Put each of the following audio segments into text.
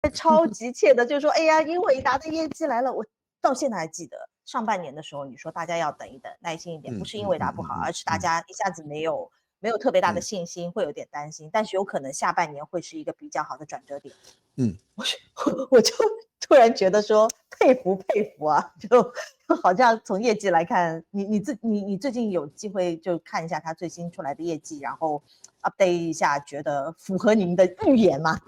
超急切的，就是说，哎呀，英伟达的业绩来了，我到现在还记得上半年的时候，你说大家要等一等，耐心一点，不是英嗯嗯伟达不好，嗯嗯嗯而是大嗯家一下子没有特别大的嗯信心，会有点担心，但是有可能下半年会是一个比较好的转折点。嗯。我就突然觉得说佩服佩服啊，就好像从业绩来看，你最近有機會就看一下他最新出來的業績，然後 update 一下，覺得符合您的預言嗎？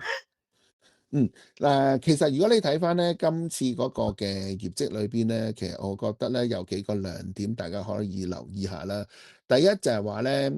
其實如果你睇翻咧今次嗰個嘅業績裏邊咧，其實我覺得咧有幾個亮點，大家可以留意下啦。第一就係話咧，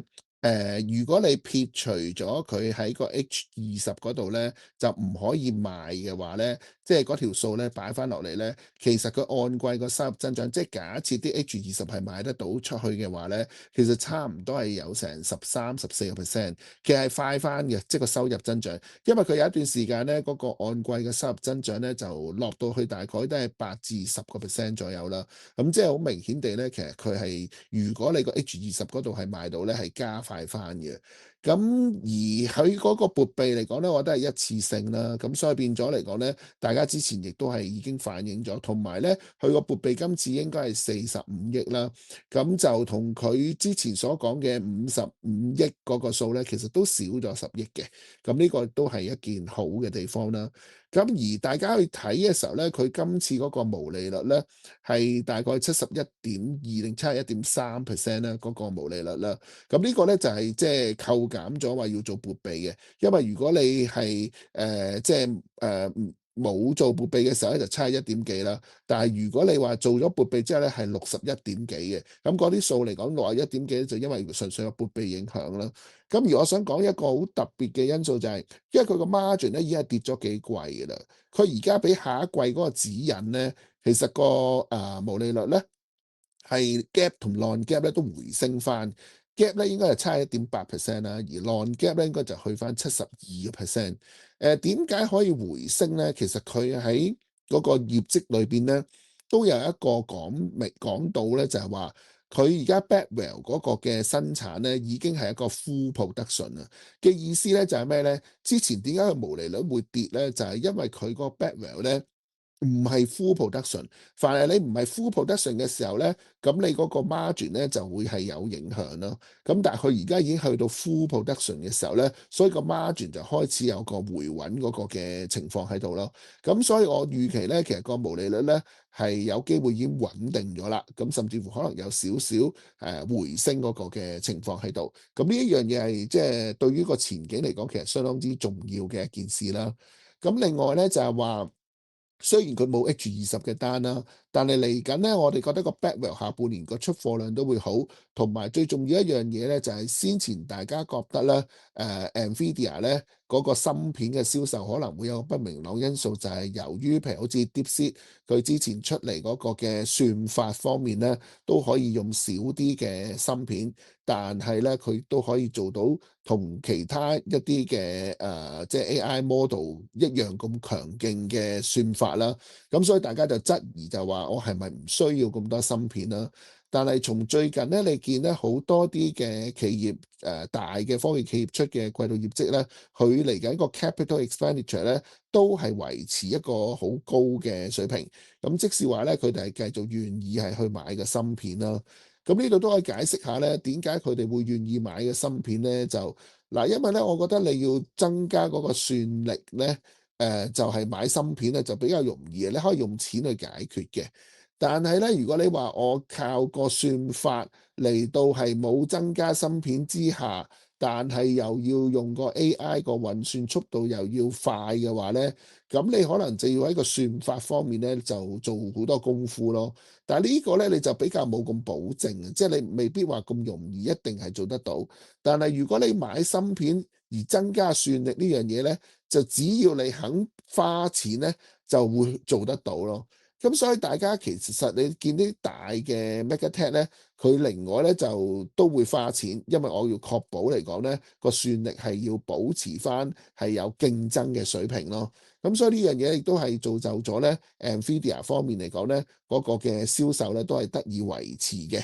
如果你撇除咗佢喺個 H20嗰度咧，就唔可以賣嘅話咧，即係嗰條數咧擺翻落嚟咧，其實佢按季個收入增長，即係假設啲 H20係賣得到出去嘅話咧，其實差唔多係有成13、14%，其實係快翻嘅，即係個收入增長。因為佢有一段時間咧，嗰個按季嘅收入增長咧，就落到去大概都係8至10%左右啦。咁即係好明顯地咧，其實佢係如果你個 H20嗰度係賣到咧，係加快翻嘅。咁而佢嗰個撥備嚟講咧，我覺得係一次性啦。咁所以變咗嚟講咧，大家之前亦都係已經反映咗，同埋咧佢個撥備今次應該係45億啦。咁就同佢之前所講嘅55億嗰個數咧，其實都少咗10億嘅。咁呢個都係一件好嘅地方啦。咁而大家去睇嘅時候咧，佢今次嗰個毛利率咧係大概71.2定71.3%啦，嗰個毛利率啦。咁呢個咧就係即係扣減咗話要做撥備嘅，因為如果你係即係冇做撥備嘅時候咧，就71點幾啦。但係如果你話做咗撥備之後咧，係61點幾嘅。咁嗰啲數嚟講61點幾就因為純粹有撥備影響啦。咁而我想講一個好特別嘅因素就係，因為佢個 margin 咧已經係跌咗幾季嘅啦。佢而家俾下一季嗰個指引咧，其實個毛利率咧係 gap 同 non-gap 咧都回升翻。gap 咧應該係71.8% 啦，而 non-gap 咧應該就去翻72%。點解可以回升咧？其實佢喺嗰個業績裏邊咧，都有一個講到咧，就係話佢而家 Blackwell 嗰個嘅生產咧，已經係一個 full production 啊嘅意思咧，就係咩咧？之前點解佢毛利率會跌咧？就係因為佢個 Blackwell 咧唔係 full production，凡係你唔係 full production 嘅時候咧，咁你嗰個 margin 咧就會係有影響咯。咁但係佢而家已經去到 full production 嘅時候咧，所以個 margin 就開始有個回穩嗰個嘅情況喺度咯。咁所以我預期咧，其實個毛利率咧係有機會已經穩定咗啦，咁甚至乎可能有少少回升嗰個嘅情況喺度。咁呢一樣嘢係即係對於個前景嚟講，其實相當之重要嘅一件事啦。咁另外咧就係話，雖然佢冇 H20嘅單啦，但係嚟緊咧，我哋覺得個 Blackwell 下半年個出貨量都會好，同埋最重要一樣嘢咧，就係先前大家覺得咧，NVIDIA 咧嗰個芯片嘅銷售可能會有個不明朗因素，就係由於譬如好似 DeepSeek 佢之前出嚟嗰個嘅算法方面咧，都可以用少啲嘅芯片，但係咧佢都可以做到同其他一啲嘅即係 AI model 一樣咁強勁嘅算法啦。咁所以大家就質疑就話我係咪唔需要咁多芯片啦？但係從最近咧，你見咧好多啲嘅企業大嘅科技企業出嘅季度業績咧，佢嚟緊個 capital expenditure 咧都係維持一個好高嘅水平。咁即使話咧，佢哋係繼續願意係去買個芯片啦。咁呢度都可以解釋下咧，點解佢哋會願意買嘅芯片咧？就嗱，因為咧，我覺得你要增加嗰個算力咧，就係買芯片咧就比較容易嘅，你可以用錢去解決嘅。但係咧，如果你話我靠個算法嚟到係冇增加芯片之下，但係又要用個 AI 個運算速度又要快嘅話咧，咁你可能就要喺個算法方面咧就做好多功夫咯。但係呢個咧你就比較冇咁保證，即係你未必話咁容易一定係做得到。但係如果你買芯片而增加算力呢樣嘢咧，就只要你肯花錢咧，就會做得到咯。咁所以大家其實你見啲大嘅 MegaTech 咧，佢另外咧就都會花錢，因為我要確保嚟講咧個算力係要保持翻係有競爭嘅水平咯。咁所以呢樣嘢亦都係造就咗咧，NVIDIA 方面嚟講咧，嗰個嘅銷售咧都係得以維持嘅。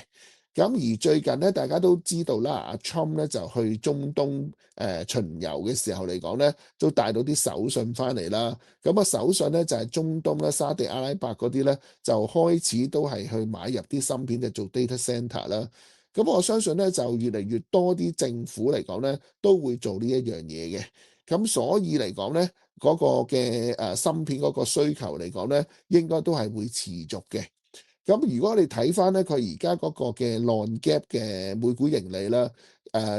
咁而最近咧，大家都知道啦，阿 Trump 咧就去中東巡遊嘅時候嚟講咧，都帶到啲手信翻嚟啦。咁啊手信咧就係中東咧、沙地阿拉伯嗰啲咧，就開始都係去買入啲芯片就做 data center 啦。咁我相信咧就越嚟越多啲政府嚟講咧，都會做呢一樣嘢嘅。咁所以嚟講咧，嗰個嘅芯片嗰個需求嚟講咧，應該都係會持續嘅。咁如果你睇翻咧，佢而家嗰個嘅 non-GAAP 嘅每股盈利啦，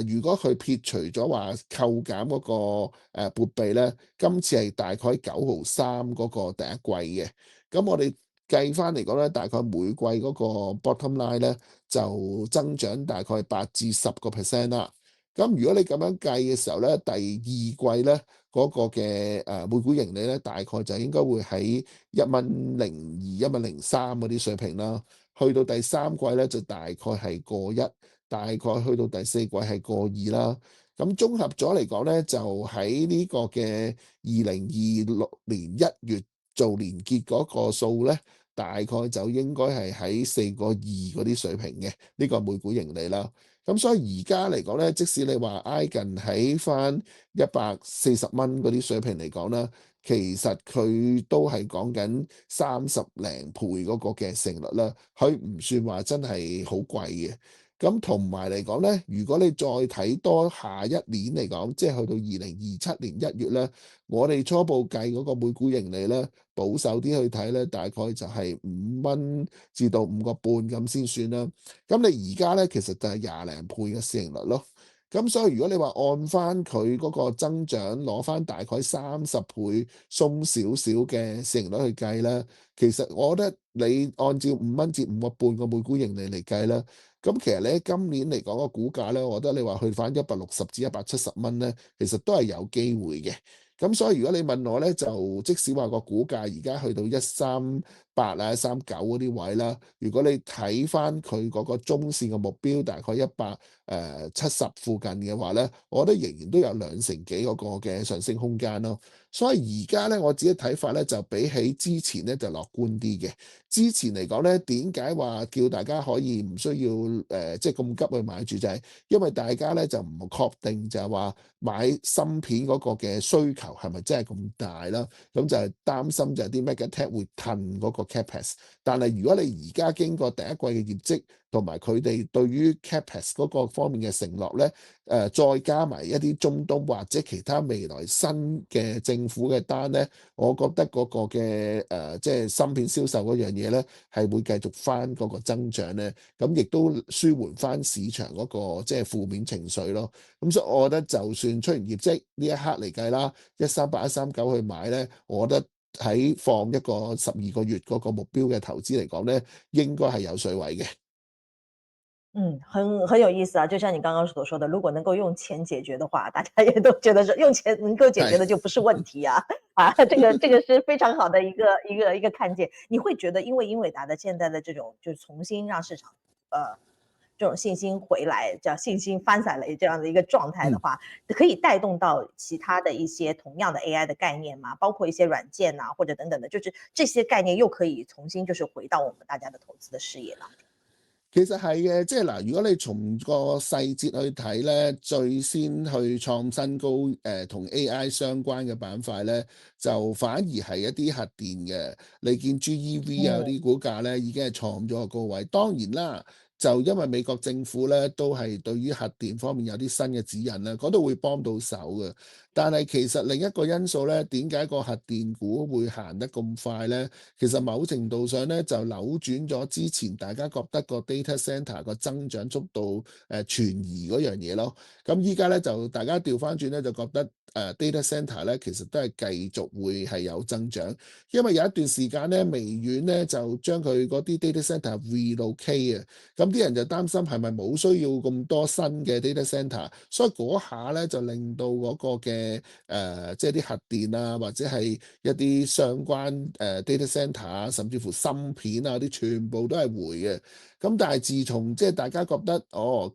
如果佢撇除咗話扣減嗰個撥備咧，今次係大概9.3毫嗰個第一季嘅。咁我哋計翻嚟講咧，大概每季嗰個 bottom line 咧就增長大概8至10%啦。咁如果你咁樣計嘅時候咧，第二季咧嗰個嘅每股盈利咧，大概就應該會喺1.02、1.03嗰啲水平啦。去到第三季咧就大概係過一，大概去到第四季係過二啦。咁綜合咗嚟講咧，就喺呢個嘅2026年1月做年結嗰個數咧，大概就應該係喺4.2嗰啲水平嘅，呢個每股盈利啦。咁所以而家嚟講咧，即使你話挨近喺翻140蚊嗰啲水平嚟講啦，其實佢都係講緊30零倍嗰個嘅勝率啦，佢唔算話真係好貴嘅。咁同埋嚟講咧，如果你再睇多下一年嚟講，即係去到2027年1月咧，我哋初步計嗰個每股盈利咧，保守啲去睇咧，大概就係5蚊至到5個半咁先算啦。咁你而家咧，其實就係廿零倍嘅市盈率咯。咁所以如果你話按翻佢嗰個增長攞翻大概30倍鬆少少嘅市盈率去計咧，其實我覺得你按照5蚊至5個半個每股盈利嚟計咧，咁其實你喺今年嚟講個股價咧，我覺得你話去翻160至170蚊咧，其實都係有機會嘅。咁所以如果你問我咧，就即使話個股價而家去到138啊、139嗰啲位啦，如果你睇翻佢嗰個中線嘅目標，大概170附近嘅話咧，我覺得仍然都有2成幾嗰個嘅上升空間咯。所以而家咧，我自己睇法咧，就比起之前咧就樂觀啲嘅。之前嚟講咧，點解話叫大家可以唔需要即係咁急去買住，就係因為大家咧就唔確定就係話買芯片嗰個嘅需求係咪真係咁大啦？咁就係擔心就係啲 MegaTech 會褪嗰個 CapEx。但係如果你而家經過第一季嘅業績，同埋佢哋對於 CapEx 嗰個方面嘅承諾咧，再加埋一啲中東或者其他未來新嘅政府嘅單咧，我覺得嗰個嘅即係芯片銷售嗰樣嘢咧，係會繼續翻嗰個增長咧，咁亦都舒緩翻市場嗰個即係負面情緒咯。咁所以我覺得就算出完業績呢一刻嚟計啦，138、139去買咧，我覺得喺放一個12個月嗰個目標嘅投資嚟講咧，應該係有水位嘅。嗯，很有意思啊，就像你刚刚所说的，如果能够用钱解决的话，大家也都觉得说用钱能够解决的係。就不是问题啊。啊，这个是非常好的一个看见。你会觉得因为英伟达的现在的这种就重新让市场这种信心回来，叫信心翻散雷这样的一个状态的嗯。话，可以带动到其他的一些同样的 AI 的概念吗？包括一些软件呐、或者等等的，就是这些概念又可以重新就是回到我们大家的投資的視野當中。其實係嘅，即係嗱，如果你從個細節去睇咧，最先去創新高同 AI 相關嘅板塊咧，就反而係一啲核電嘅。你見 GEV 啊嗰嗯啲股價咧已經係創咗個高位。當然啦，就因為美國政府咧都係對於核電方面有啲新嘅指引咧，嗰度會幫到手嘅。但係其實另一個因素咧，點解個核電股會行得咁快咧？其實某程度上咧，就扭轉咗之前大家覺得個 data center 個增長速度存疑嗰樣嘢咯。咁依家咧就大家調翻轉咧，就覺得data center 咧其實都係繼續會係有增長，因為有一段時間咧，微軟咧就將佢嗰啲 data center relocate 啊，咁啲人就擔心係咪冇需要咁多新嘅 data center，所以嗰下咧就令到嗰個嘅即係啲核電啊，或者係一啲相關data center 啊，甚至乎芯片啊啲，全部都係回嘅。咁但係自從即係大家覺得，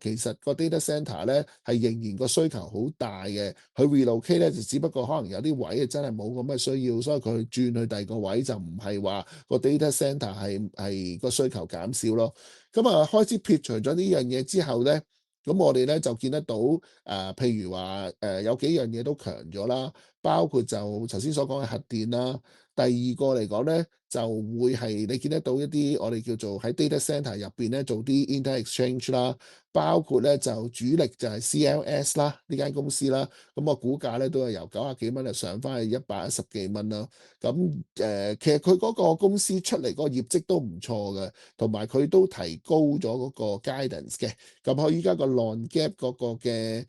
其實個 data center 咧係仍然個需求好大嘅，佢 relocate OK 咧，就只不過可能有啲位真係冇咁嘅需要，所以佢轉去第二個位就唔係話個 data centre 係個需求減少咯。咁啊，開始撇除咗呢樣嘢之後咧，咁我哋咧就見得到譬如話有幾樣嘢都強咗啦，包括就頭先所講嘅核電啦。第二個嚟講咧，就會係你見得到一啲我哋叫做喺 data centre 入邊咧做啲 inter exchange 啦，包括咧就主力就係 CLS 啦呢間公司啦，咁個股價咧都係由90幾蚊就上翻去110幾蚊啦。咁其實佢嗰個公司出嚟嗰個業績都唔錯嘅，同埋佢都提高咗嗰個 guidance 嘅。咁佢依家個 non-GAAP 嗰個嘅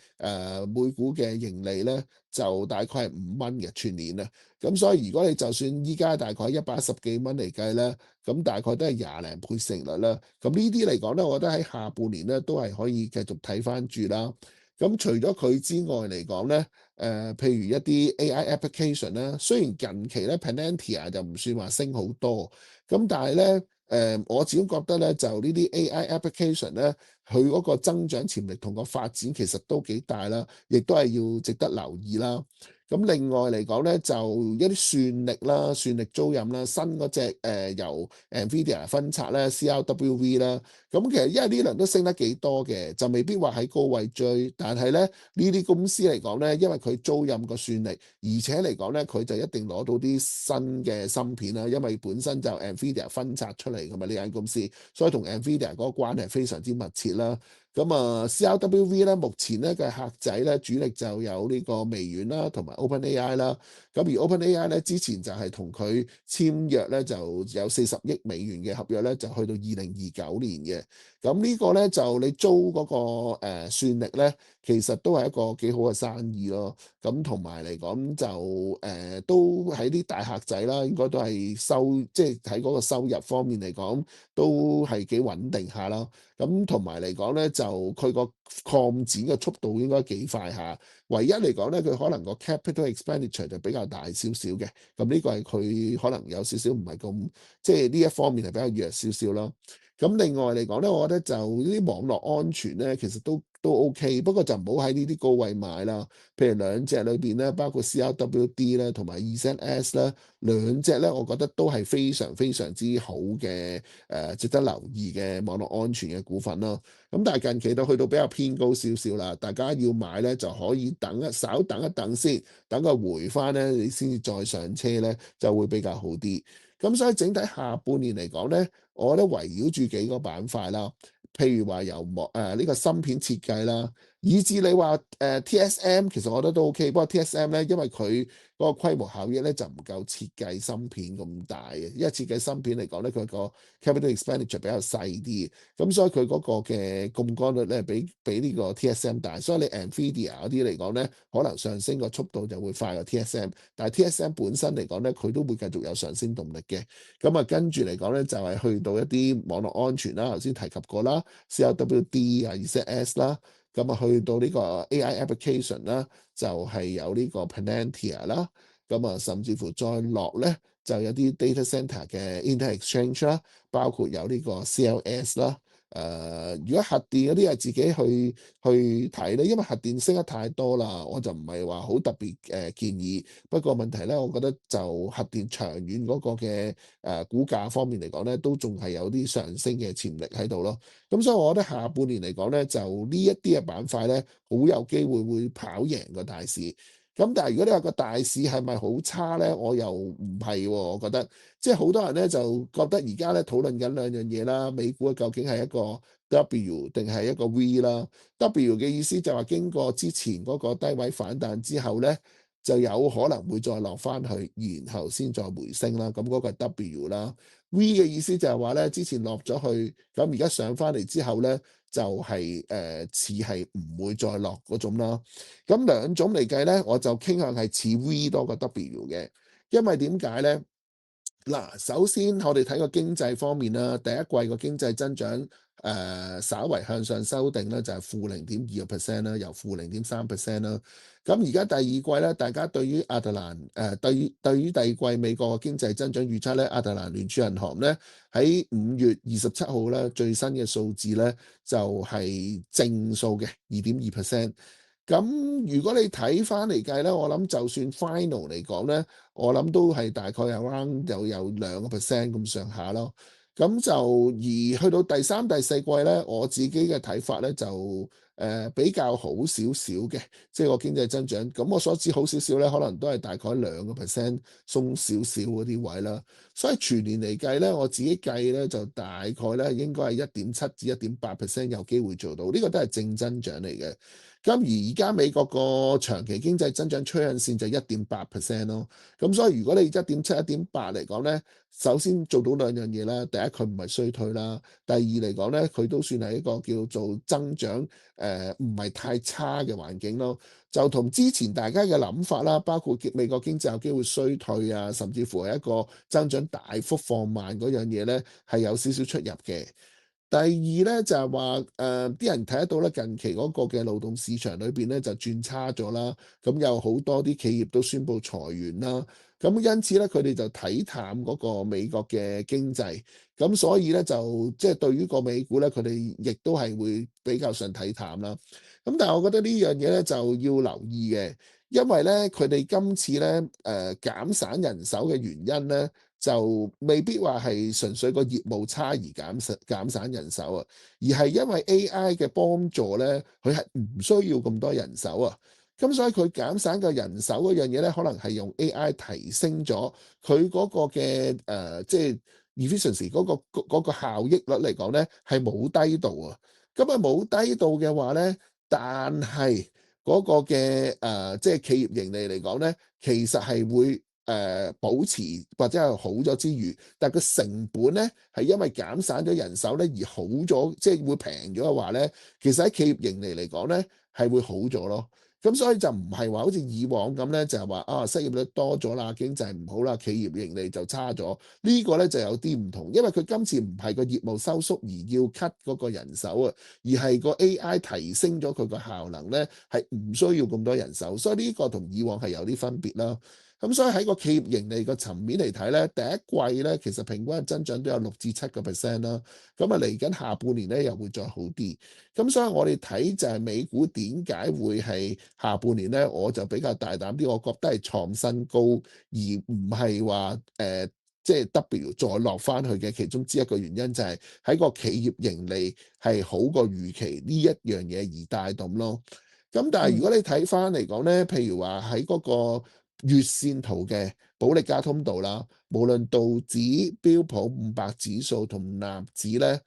每股嘅盈利咧，就大概係5蚊嘅全年啊。咁所以如果你就算依家大概110幾蚊嚟計咧，咁大概都係廿零倍成率啦。咁呢啲嚟講咧，我覺得喺下半年咧都係可以繼續睇翻住啦。咁除咗佢之外嚟講咧，譬如一啲 AI application 啦，雖然近期咧 Palantir 就唔算話升好多，咁但係咧我始終覺得咧就呢啲 AI application 咧，佢嗰個增長潛力同個發展其實都幾大啦，亦都係要值得留意啦。咁另外嚟講咧，就一啲算力啦、算力租賃啦、新嗰隻由 NVIDIA 分拆咧 CRWV 啦，咁其實因為呢輪都升得幾多嘅，就未必話喺高位追，但係咧呢啲公司嚟講咧，因為佢租賃個算力，而且嚟講咧佢就一定攞到啲新嘅芯片啦，因為本身就 NVIDIA 分拆出嚟㗎嘛呢間公司，所以同 NVIDIA 嗰個關係非常之密切啦。咁啊，CRWV 咧，目前咧嘅客仔咧，主力就有呢個微軟啦，同埋 OpenAI 啦。咁而 OpenAI 咧，之前就係同佢簽約咧，就有40億美元嘅合約咧，就去到2029年嘅。咁呢個咧就你租嗰個算力咧，其實都係一個幾好嘅生意咯。咁同埋嚟講就都喺啲大客仔啦，應該都係即係喺嗰個收入方面嚟講，都係幾穩定下啦。咁同埋嚟講咧，就佢個擴展嘅速度應該幾快下。唯一嚟講咧，佢可能個 capital expenditure 就比較大少少嘅。咁呢個係佢可能有少少唔係咁，即係呢一方面係比較弱少少咯。咁另外嚟講咧，我覺得就呢啲網絡安全咧，其實都 OK，不過就唔好喺呢啲高位買啦。譬如兩隻裏邊咧，包括 CRWD 咧同埋 EZS 咧，兩隻咧，我覺得都係非常非常之好嘅值得留意嘅網絡安全嘅股份咯。咁但係近期都去到比較偏高少少啦，大家要買咧就可以稍等一等先，等佢回翻咧，你先至再上車咧，就會比較好啲。咁所以整體下半年嚟講咧，我覺得圍繞住幾個板塊啦，譬如話由呢個芯片設計啦，以至你話TSM，其實我覺得都 OK，不過 TSM 咧，因為佢嗰個規模效益咧就唔夠設計芯片咁大嘅，因為設計芯片嚟講咧，佢個 capital expenditure 比較細啲，咁所以佢嗰個嘅槓桿率咧比呢個 TSM 大，所以你 NVIDIA 嗰啲嚟講咧，可能上升個速度就會快過 TSM，但係 TSM 本身嚟講咧，佢都會繼續有上升動力嘅。咁啊，跟住嚟講咧，就係去到一啲網絡安全啦，頭先提及過啦，CRWD 啊、EZS 啦，咁啊去到呢個 AI application 啦，就係有呢個 Palantir 啦，咁啊甚至乎再落咧，就有啲 data center 嘅 inter exchange 啦，包括有呢個 CLS 啦。如果核電嗰啲係自己去睇咧，因為核電升得太多啦，我就唔係話好特別建議。不過問題咧，我覺得就核電長遠嗰個嘅股價方面嚟講咧，都仲係有啲上升嘅潛力喺度咯。咁所以我覺得下半年嚟講咧，就呢一啲嘅板塊咧，好有機會會跑贏個大市。咁但係如果你話個大市係咪好差咧，我又唔係喎，我覺得即係好多人咧就覺得而家咧討論緊兩樣嘢啦，美股究竟係一個 W 定係一個 V 啦？W 嘅意思就話經過之前嗰個低位反彈之後咧，就有可能會再落翻去，然後先再回升啦。咁嗰個係 W 啦。V 嘅意思就係話咧，之前落咗去，咁而家上翻嚟之後咧，就係似係唔會再落嗰種啦。咁兩種嚟計咧，我就傾向係似 V 多過 W 嘅，因為點解咧？嗱，首先我哋睇個經濟方面啦，第一季個經濟增長稍為向上修訂咧，就係-0.2%啦，由-0.3%啦。咁而家第二季咧，大家對於亞特蘭對於第二季美國嘅經濟增長預測咧，亞特蘭聯儲銀行咧喺5月27號咧最新嘅數字咧就係正數嘅2.2%。咁如果你睇翻嚟計咧，我諗就算 final 嚟講咧，我諗都係大概 around 有2% 咁上下咯。咁就而去到第三、第四季咧，我自己嘅睇法咧就比較好少少嘅，即係個經濟增長。咁我所指好少少咧，可能都係大概2%鬆少少嗰啲位啦。所以全年嚟計咧，我自己計咧就大概咧應該係1.7至1.8% 有機會做到，呢個都係正增長嚟嘅。咁而家美國個長期經濟增長趨向線就1.8% 咯。咁所以如果你1.7、1.8嚟講咧，首先做到兩樣嘢啦。第一，佢唔係衰退啦；第二嚟講咧，佢都算係一個叫做增長唔係太差嘅環境咯。就同之前大家嘅諗法啦，包括美國經濟有機會衰退啊，甚至乎係一個增長大幅放慢嗰樣嘢咧，係有少少出入嘅。第二咧就係話，啲人睇得到咧，近期嗰個嘅勞動市場裏邊咧就轉差咗啦，咁有好多啲企業都宣布裁員啦，咁因此咧佢哋就睇淡嗰個美國嘅經濟，咁所以咧就即係對於個美股咧，佢哋亦都係會比較上睇淡啦。咁但係我覺得呢樣嘢咧就要留意嘅，因為咧佢哋今次咧減省人手嘅原因咧。就未必話係純粹個業務差而減省人手啊，而係因為 AI 嘅幫助咧，佢係唔需要咁多人手啊。咁所以佢減省嘅人手嗰樣嘢咧，可能係用 AI 提升咗佢嗰個嘅即係 efficiency 嗰個效益率嚟講咧，係冇低到啊。咁啊冇低到嘅話咧，但係嗰個嘅即係企業盈利嚟講咧，其實係會保持或者係好咗之餘，但係個成本咧係因為減省咗人手咧而好咗，即係會平咗嘅話咧，其實喺企業盈利嚟講咧係會好咗咯。咁所以就唔係話好似以往咁咧，就係話啊失業率多咗啦，經濟唔好啦，企業盈利就差咗。呢個咧就有啲唔同，因為佢今次唔係個業務收縮而要 cut 嗰個人手啊，而係個 AI 提升咗佢個效能咧，係唔需要咁多人手，所以呢個同以往係有啲分別啦。咁所以喺個企業盈利個層面嚟睇咧，第一季咧其實平均嘅增長都有6至7%啦。咁啊嚟緊下半年咧又會再好啲。咁所以我哋睇就係美股點解會係下半年咧，我就比較大膽啲，我覺得係創新高，而唔係話即係 W 再落翻去嘅其中之一個原因就係喺個企業盈利係好過預期呢一樣嘢而帶動咯。咁但係如嗯果你睇翻嚟講咧，譬如話喺嗰個月線圖嘅保力加通道啦，無論道指、標普500指數同納指咧，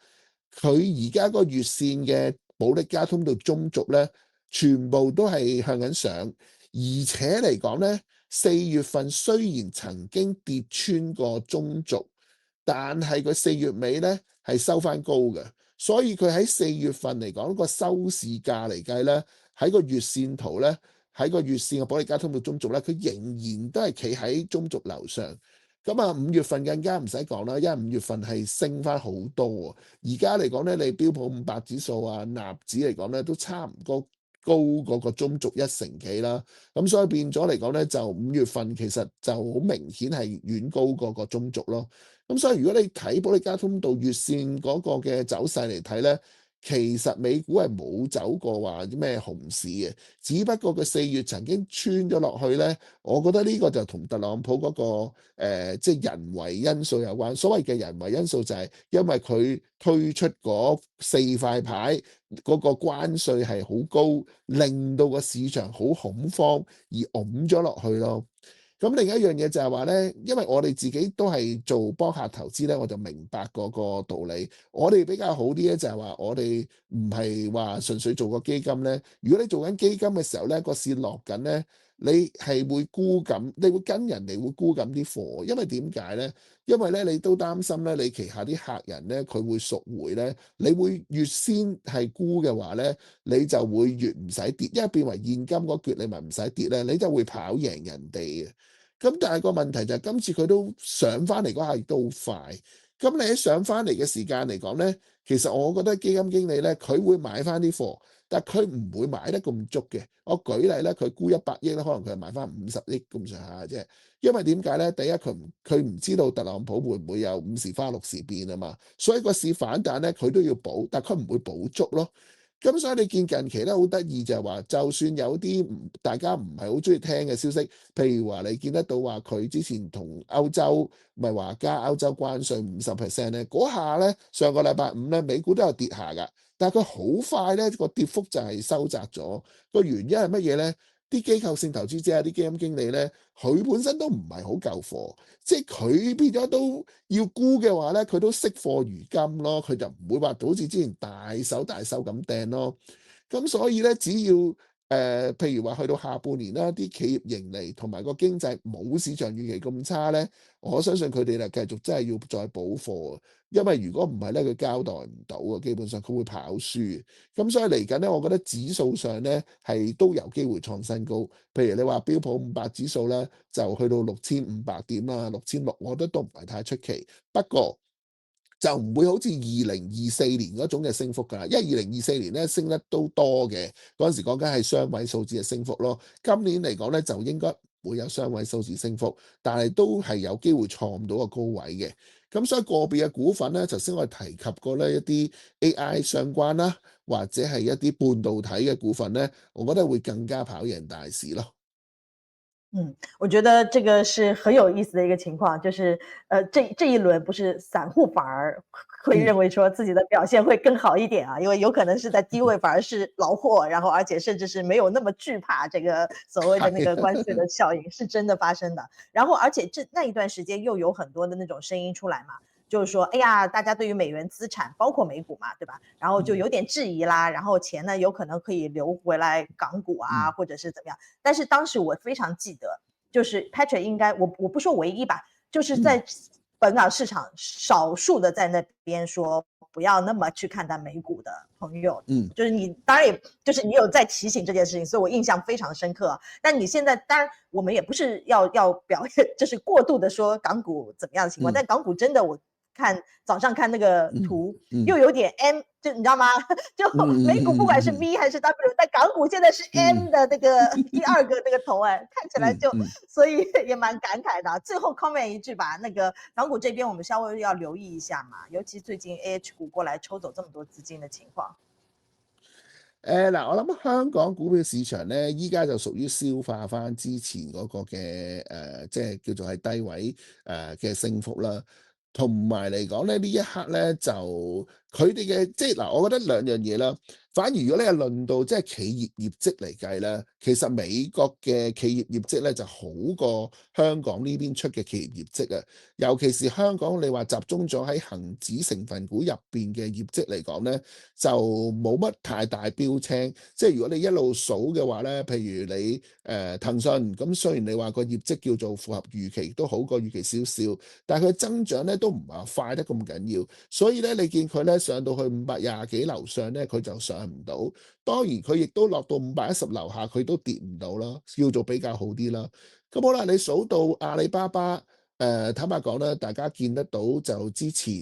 佢而家個月線嘅保力加通道中軸咧，全部都係向緊上，而且嚟講咧，4月份雖然曾經跌穿過中軸，但係佢4月尾咧係收翻高嘅，所以佢喺4月份嚟講個收市價嚟計咧，喺個月線圖咧，喺個月線嘅保利加通道中軸咧，佢仍然都係企喺中軸樓上。咁啊，5月份更加唔使講啦，因為5月份係升翻好多喎。而家嚟講咧，你標普500指數啊、納指嚟講咧，都差唔多高嗰個中軸1成幾啦。咁所以變咗嚟講咧，就5月份其實就好明顯係遠高過個中軸咯。咁所以如果你睇保利加通道月線嗰個嘅走勢嚟睇咧，其實美股係冇走過話啲咩熊市嘅，只不過佢4月曾經穿咗落去咧，我覺得呢個就同特朗普嗰個即係人為因素有關。所謂嘅人為因素就係因為佢推出嗰4塊牌嗰個關稅係好高，令到個市場好恐慌而拱咗落去咯。咁另一樣嘢就係話咧，因為我哋自己都係做幫客投資咧，我就明白嗰個道理。我哋比較好啲咧，就係話我哋唔係話純粹做個基金咧。如果你做緊基金嘅時候咧，個市落緊咧，你係會沽緊，你會跟人哋會沽緊啲貨，因為點解咧？因為咧你都擔心咧，你旗下啲客人咧佢會贖回咧，你會越先係沽嘅話咧，你就會越唔使跌，因為變為現金嗰橛你咪唔使跌咧，你就會跑贏人哋嘅。咁但係個問題就係今次佢都上翻嚟嗰下亦都好快。咁你喺上翻嚟嘅時間嚟講咧，其實我覺得基金經理咧，佢會買翻啲貨，但係佢唔會買得咁足嘅。我舉例咧，佢沽100億咧，可能佢係買翻50億咁上下啫。因為點解咧？第一佢唔知道特朗普會唔會有5時花6時變啊嘛，所以個市反彈咧，佢都要補，但係佢唔會補足咯。咁所以你見近期咧好得意就係話，就算有啲大家唔係好中意聽嘅消息，譬如話你見得到話佢之前同歐洲咪話加歐洲關稅50%咧，嗰下咧上個禮拜五咧美股都有跌下㗎，但係佢好快咧個跌幅就係收窄咗。個原因係乜嘢咧？啲機構性投資者啊，啲基金經理咧，佢本身都唔係好夠貨，即係佢變咗都要沽嘅話咧，佢都惜貨如金咯，佢就唔會話好似之前大手咁掟咯。咁所以咧，只要譬如話去到下半年啦，啲企業盈利同埋個經濟冇市場預期咁差咧，我相信佢哋就繼續真係要再補貨啊，因為如果唔係咧，佢交代唔到啊，基本上佢會跑輸。咁所以嚟緊咧，我覺得指數上咧係都有機會創新高。譬如你話標普500指數咧，就去到6500點啦，6600，我覺得都唔係太出奇。不過就唔會好似2024年嗰種嘅升幅㗎啦，因為2024年咧升得都多嘅，嗰陣時講緊係雙位數字嘅升幅咯。今年嚟講咧就應該唔會有雙位數字升幅，但係都係有機會創唔到個高位嘅。咁所以個別嘅股份咧，頭先我哋提及過咧一啲 AI 相關啦，或者係一啲半導體嘅股份咧，我覺得會更加跑贏大市咯。我觉得这个是很有意思的一个情况，就是这一轮不是散户反而会嗯，认为说自己的表现会更好一点啊，因为有可能是在低位反而是捞货，然后而且甚至是没有那么惧怕这个所谓的那个係关税的效应是真的发生的。然后而且那一段时间又有很多的那种声音出来嘛，就是说，哎呀，大家对于美元资产，包括美股嘛，对吧？然后就嗯有点质疑啦，然後錢呢有可能可以流回來港股啊，嗯或者是怎麼樣。但是當時我非常記得，就是 Patrick 應該我不說唯一吧，就是嗯在本港市場少數的在那邊說不要那麼去看待美股的朋友。嗯。就是你當然也就是你有在提醒這件事情，所以我印象非常深刻啊。但你現在當然我們也不是要表現，就是過度的說港股怎麼樣的情況，嗯但港股真的我早上看那個嗯圖，嗯又有點 M，就你知道嗎？就嗯嗯美股不管是 嗯嗯 V 還是 W，但港股現在是 M 嗯的那個第二個那個頭，哎，看起來就，嗯嗯。所以也蠻感慨的啊。最後 comment 一句吧，那個港股這邊我們稍微要留意一下嘛，尤其最近 AH 股過來抽走這麼多資金的情況。嗱，我諗香港股票市場咧，依家就屬於消化翻之前嗰個嘅即係叫做係低位嘅升幅啦。同埋嚟講咧，呢一刻咧就佢哋嘅即係嗱，我覺得兩樣嘢啦。反而如果你係論到即係企業業績嚟計咧，其實美國嘅企業業績咧就好過香港呢邊出嘅企業業績啊。尤其是香港，你話集中咗喺恒指成分股入邊嘅業績嚟講咧，就冇乜太大標青。即係如果你一路數嘅話咧，譬如你騰訊咁，雖然你話個業績叫做符合預期，都好過預期少少，但係佢增長咧都唔係話快得咁緊要。所以咧，你見佢咧上到去520幾樓上咧，佢就上唔到。當然佢亦都落到510樓下，佢都跌唔到啦，叫做比較好啲啦。咁好啦，你數到阿里巴巴。坦白講咧，大家見得到就之前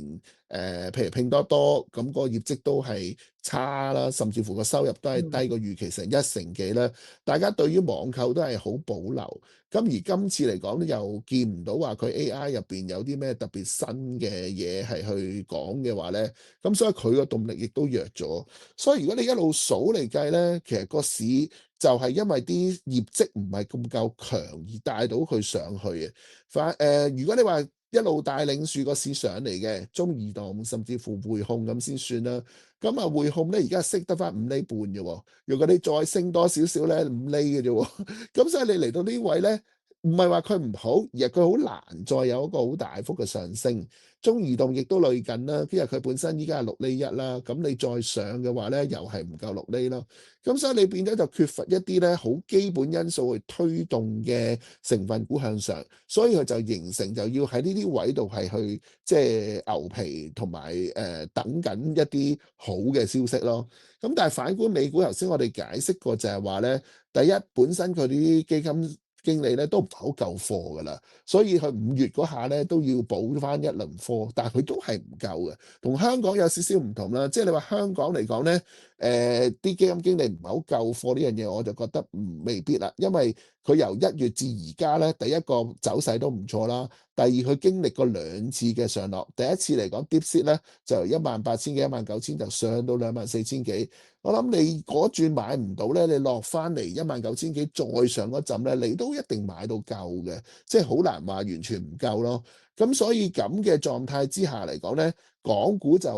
譬如拼多多咁個業績都係差啦，甚至乎個收入都係低過預期成1成幾啦。大家對於網購都係好保留。咁而今次嚟講咧，又見唔到話佢 AI 入邊有啲咩特別新嘅嘢係去講嘅話咧，咁所以佢個動力亦都弱咗。所以如果你一路數嚟計咧，其實個市就係因為啲業績唔係咁夠強而帶到佢上去嘅。如果你話一路帶領住個市上嚟嘅中移動，甚至乎匯控咁先算啦。咁啊匯控咧而家升得翻5厘半嘅喎，如果你再升多少少咧5厘嘅啫喎。咁所以你嚟到呢位咧，唔係話佢唔好，而係佢好難再有一個好大幅嘅上升。中移動亦都類近啦，因為佢本身依家係6厘1啦，咁你再上嘅話咧，又係唔夠6厘咯。咁所以你變咗就缺乏一啲咧好基本因素去推動嘅成分股向上，所以佢就形成就要喺呢啲位度係去即係牛皮同埋等緊一啲好嘅消息咯。咁但係反觀美股，頭先我哋解釋過就係話咧，第一本身佢啲基金經理咧都唔係好夠貨噶啦，所以佢5月嗰下咧都要補翻一輪貨，但係佢都係唔夠嘅。同香港有少少唔同啦，即係你話香港嚟講咧，啲基金經理唔係好夠貨呢樣嘢，我就覺得未必啦，因為佢由1月至而家咧，第一個走勢都唔錯啦。第二佢經歷過2次嘅上落，第一次嚟講 DeepSeek 咧就由18,000幾19,000就上到24,000幾。我諗你嗰轉買唔到咧，你落翻嚟19,000幾再上嗰陣咧，你都一定買到夠嘅，即係好難話完全唔夠咯。咁所以咁嘅狀態之下嚟講咧，港股就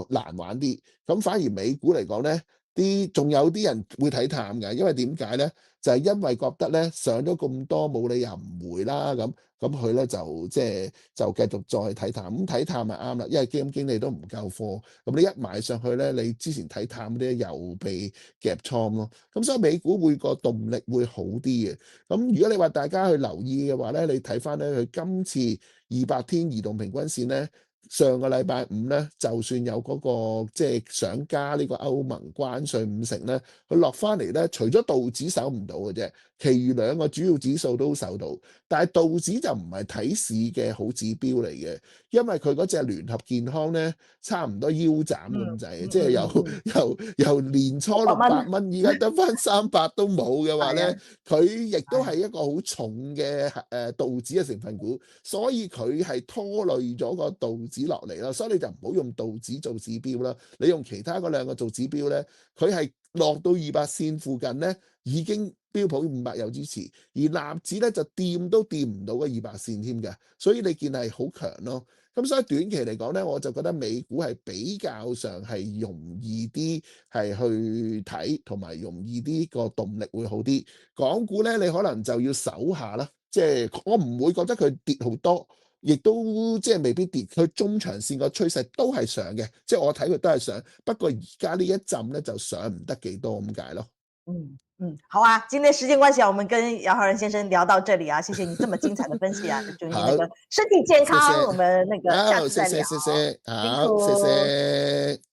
難玩啲，咁反而美股嚟講咧，仲有啲人會睇淡嘅，因為點解咧？就係因為覺得咧上咗咁多冇理由唔回啦，咁佢咧就即係就繼續再睇淡，咁睇淡咪啱啦，因為基金經理都唔夠貨，咁你一買上去咧，你之前睇淡嗰啲又被夾倉咯，咁所以美股會個動力會好啲嘅。咁如果你話大家去留意嘅話咧，你睇翻咧佢今次200天移動平均線咧。上個禮拜五咧，就算有嗰個即係想加呢個歐盟關稅50%咧，佢落翻嚟咧，除咗道指守唔到嘅啫，其餘2個主要指數都守到。但係道指就唔係睇市嘅好指標嚟嘅，因為佢嗰隻聯合健康咧，差唔多腰斬咁滯，即係由年初600蚊，而家得翻300都冇嘅話咧，佢亦都係一個好重嘅道指嘅成分股，所以佢係拖累咗個道指落嚟啦，所以你就唔好用道指做指標啦，你用其他嗰2個做指標咧，佢係落到200線附近咧，已經標普500有支持，而納指咧就掂都掂唔到個200線添嘅，所以你見係好強咯。咁所以短期嚟講咧，我就覺得美股係比較上係容易啲係去睇，同埋容易啲個動力會好啲。港股咧，你可能就要守下啦，即係我唔會覺得佢跌好多。亦都即係未必跌，佢中長線個趨勢都係上嘅，即係我睇佢都係上，不過而家呢一陣咧就上唔得幾多咁解咯。好啊，今天時間關係啊，我們跟姚浩然先生聊到這裡啊，謝謝你這麼精彩的分析啊，祝你那個身體健康，我們那個下次再聊，謝謝，辛苦。謝謝。